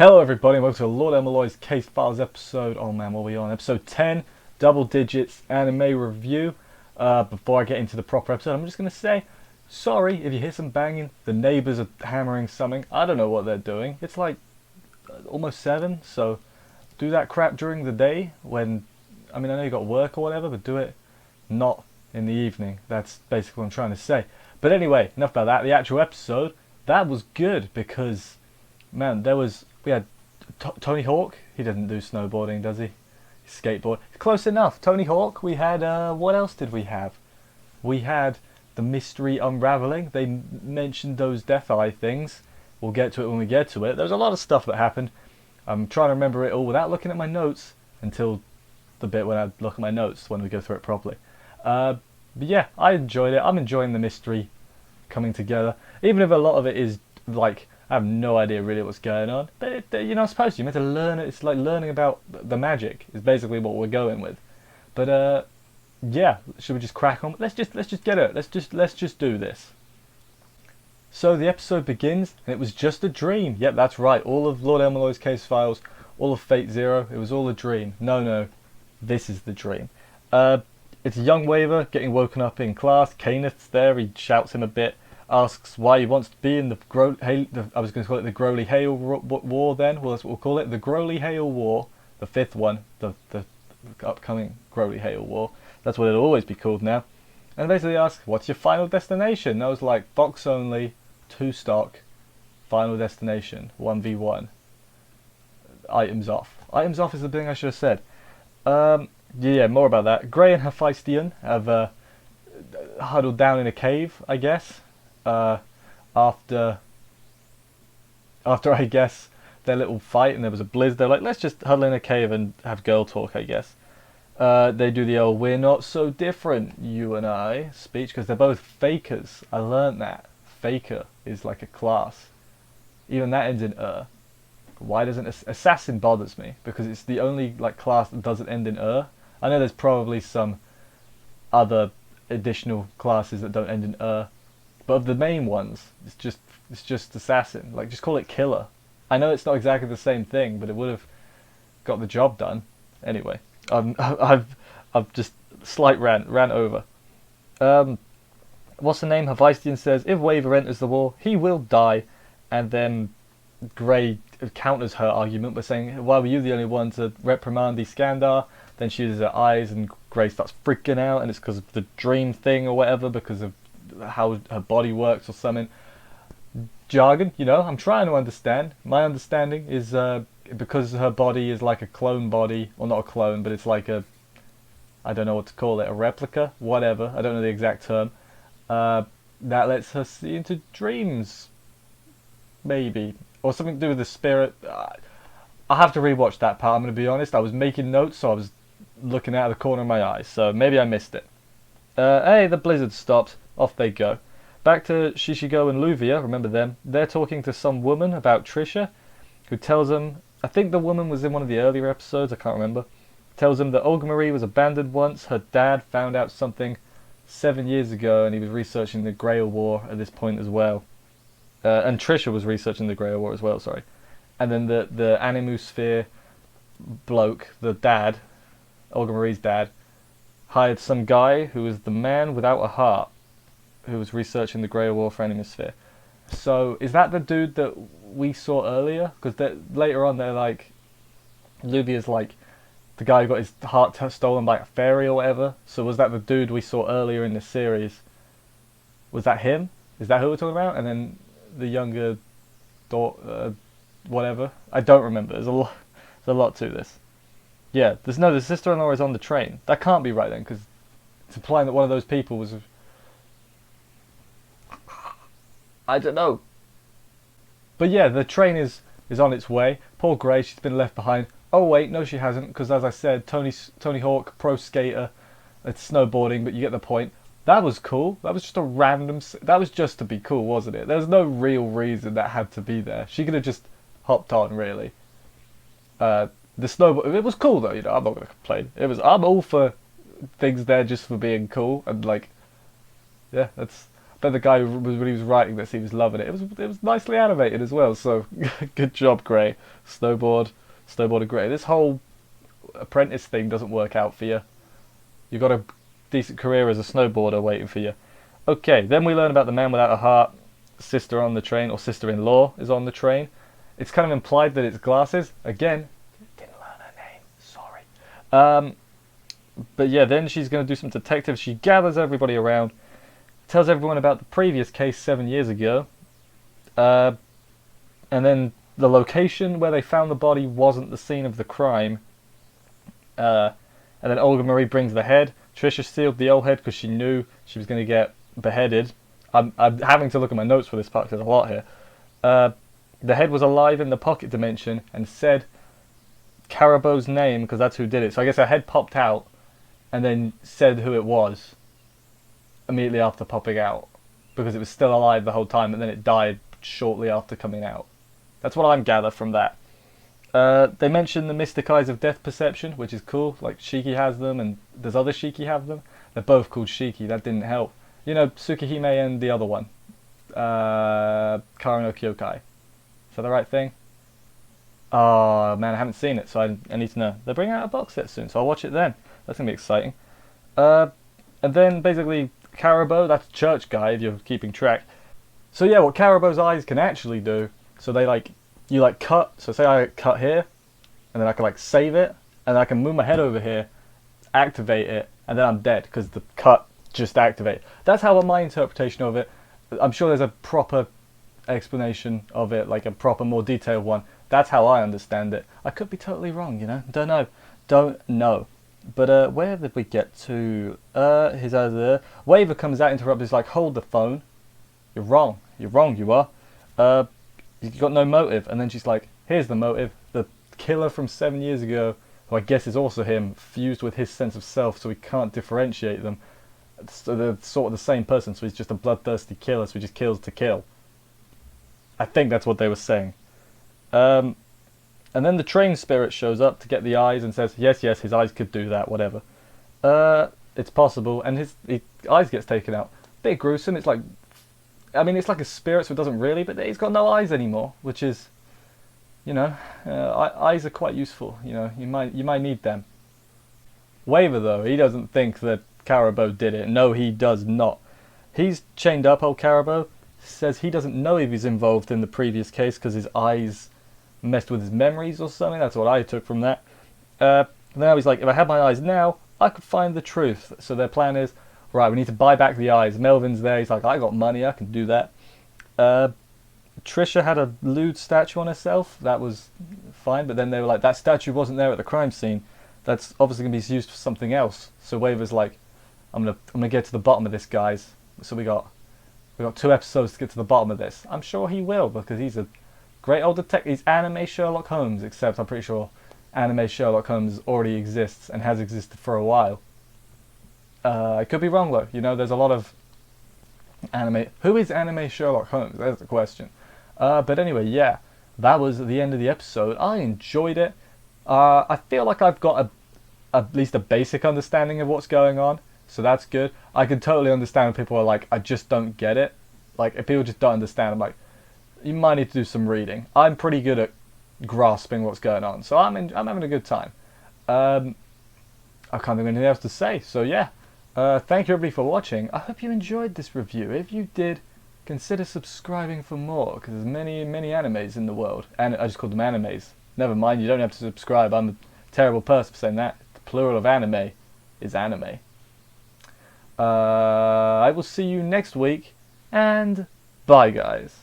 Hello everybody, welcome to Lord El-Melloi's Case Files episode. Oh man, what are we on? Episode 10, Double Digits Anime Review. Before I get into the proper episode, I'm just going to say, sorry if you hear some banging. The neighbours are hammering something. I don't know what they're doing. It's like almost 7, so do that crap during the day when, I know you got work or whatever, but do it not in the evening. That's basically what I'm trying to say. But anyway, enough about that. The actual episode, that was good because, man, we had Tony Hawk. He doesn't do snowboarding, does he? Skateboard. Close enough. Tony Hawk. We had, what else did we have? We had the mystery unraveling. They mentioned those Death Eye things. We'll get to it when we get to it. There was a lot of stuff that happened. I'm trying to remember it all without looking at my notes until the bit when I look at my notes when we go through it properly. But yeah, I enjoyed it. I'm enjoying the mystery coming together. Even if a lot of it is like, I have no idea really what's going on, but you're not supposed to. You're meant to learn it. It's like learning about the magic is basically what we're going with. But yeah, should we just crack on? Let's just get it. Let's just do this. So the episode begins, and it was just a dream. Yep, that's right. All of Lord El-Melloi's case files, all of Fate Zero, it was all a dream. No, this is the dream. It's a young Waver getting woken up in class. Kenneth's there. He shouts him a bit. Asks why he wants to be in I was going to call it the Growly Hale War then. Well, that's what we'll call it. The Growly Hale War. The 5th one. The upcoming Growly Hale War. That's what it'll always be called now. And basically asks, what's your final destination? And I was like, box only, 2 stock, final destination, 1v1. Items off. Items off is the thing I should have said. Yeah, more about that. Gray and Hephaestion have huddled down in a cave, I guess. After I guess their little fight and there was a blizzard, they're like, let's just huddle in a cave and have girl talk, I guess. They do the old "we're not so different, you and I" speech because they're both fakers. I learned that faker is like a class. Even that ends in Why doesn't assassin bothers me because it's the only like class that doesn't end in I know there's probably some other additional classes that don't end in but of the main ones, it's just assassin. Like, just call it killer. I know it's not exactly the same thing, but it would have got the job done. Anyway, I've just slight rant over. What's the name? Hephaestion says if Waver enters the war, he will die, and then Gray counters her argument by saying, "Why were you the only one to reprimand the Skandar?" Then she uses her eyes, and Gray starts freaking out, and it's because of the dream thing or whatever, because of how her body works or something. Jargon, I'm trying to understand. My understanding is because her body is like a clone body, or not a clone, but it's like I don't know what to call it, a replica, whatever, I don't know the exact term, that lets her see into dreams, maybe, or something to do with the spirit. I'll have to rewatch that part, I'm going to be honest. I was making notes, so I was looking out of the corner of my eye, so maybe I missed it. Hey, the blizzard stopped. Off they go. Back to Shishigo and Luvia, remember them. They're talking to some woman about Trisha, who tells them, I think the woman was in one of the earlier episodes, I can't remember, tells them that Olga Marie was abandoned once. Her dad found out something 7 years ago, and he was researching the Grail War at this point as well. And Trisha was researching the Grail War as well, sorry. And then the Animusphere bloke, the dad, Olga Marie's dad, hired some guy who was the man without a heart, who was researching the Grey War for Animusphere. So is that the dude that we saw earlier? Because later on they're like, Luvia's like, the guy who got his heart stolen by a fairy or whatever. So was that the dude we saw earlier in the series? Was that him? Is that who we're talking about? And then the younger daughter, whatever. I don't remember. There's a lot to this. Yeah, the sister-in-law is on the train. That can't be right then, because it's implying that one of those people was... I don't know. But yeah, the train is on its way. Poor Gray, she's been left behind. Oh wait, no she hasn't, because as I said, Tony Hawk, pro skater, it's snowboarding, but you get the point. That was cool. That was just a random... That was just to be cool, wasn't it? There was no real reason that had to be there. She could have just hopped on, really. The snowboard... It was cool, though, I'm not going to complain. I'm all for things there just for being cool, and like... Yeah, that's... but the guy who was when he was writing this, he was loving it. It was nicely animated as well. So good job, Gray. Snowboarder Gray. This whole apprentice thing doesn't work out for you. You've got a decent career as a snowboarder waiting for you. Okay, then we learn about the man without a heart, sister on the train, or sister-in-law is on the train. It's kind of implied that it's glasses. Again, didn't learn her name. Sorry. But yeah, then she's going to do some detective. She gathers everybody around, tells everyone about the previous case 7 years ago, and then the location where they found the body wasn't the scene of the crime. And then Olga Marie brings the head. Trisha sealed the old head because she knew she was going to get beheaded. I'm having to look at my notes for this part because there's a lot here. The head was alive in the pocket dimension and said Carabo's name because that's who did it. So I guess her head popped out and then said who it was immediately after popping out because it was still alive the whole time and then it died shortly after coming out. That's what I'm gathered from that. They mentioned the mystic eyes of death perception, which is cool. Like Shiki has them, and does other Shiki have them? They're both called Shiki. That didn't help. You know, Tsukihime and the other one, Kara no Kyokai. Is that the right thing? Oh man, I haven't seen it, so I need to know. They're bringing out a box set soon, so I'll watch it then. That's gonna be exciting. And then basically Carabo, that's a church guy if you're keeping track. So yeah, what Carabo's eyes can actually do. So they you cut. So say I cut here, and then I can save it, and I can move my head over here, activate it, and then I'm dead because the cut just activated. That's how my interpretation of it. I'm sure there's a proper explanation of it, like a proper, more detailed one. That's how I understand it. I could be totally wrong, you know. Don't know. But where did we get to? His other Waver comes out, interrupts. He's like, hold the phone. You're wrong. You are. You've got no motive. And then she's like, here's the motive. The killer from 7 years ago, who I guess is also him, fused with his sense of self, so he can't differentiate them. So they're sort of the same person. So he's just a bloodthirsty killer. So he just kills to kill. I think that's what they were saying. And then the train spirit shows up to get the eyes and says, yes, his eyes could do that, whatever. It's possible, and his eyes gets taken out. Bit gruesome. It's like, I mean, it's like a spirit, so it doesn't really, but he's got no eyes anymore, which is, you know, eyes are quite useful. You know, you might need them. Waver though, he doesn't think that Carabo did it. No, he does not. He's chained up, old Carabo. Says he doesn't know if he's involved in the previous case because his eyes messed with his memories or something. That's what I took from that. Now he's like, if I had my eyes now, I could find the truth. So their plan is, right, we need to buy back the eyes. Melvin's there. He's like, I got money. I can do that. Trisha had a lewd statue on herself. That was fine. But then they were like, that statue wasn't there at the crime scene. That's obviously going to be used for something else. So Waver's like, I'm gonna get to the bottom of this, guys. So we got 2 episodes to get to the bottom of this. I'm sure he will, because he's a great old detective. He's anime Sherlock Holmes, except I'm pretty sure anime Sherlock Holmes already exists and has existed for a while. I could be wrong though. You know, there's a lot of anime. Who is anime Sherlock Holmes? There's the question. But anyway, yeah, that was the end of the episode. I enjoyed it. I feel like I've got at least a basic understanding of what's going on, so that's good. I can totally understand when people are like, I just don't get it. Like, if people just don't understand, I'm like, you might need to do some reading. I'm pretty good at grasping what's going on, so I'm having a good time. I can't think of anything else to say, so yeah. Thank you everybody for watching. I hope you enjoyed this review. If you did, consider subscribing for more, because there's many animes in the world. And I just called them animes. Never mind, you don't have to subscribe. I'm a terrible person for saying that. The plural of anime is anime. I will see you next week, and bye guys.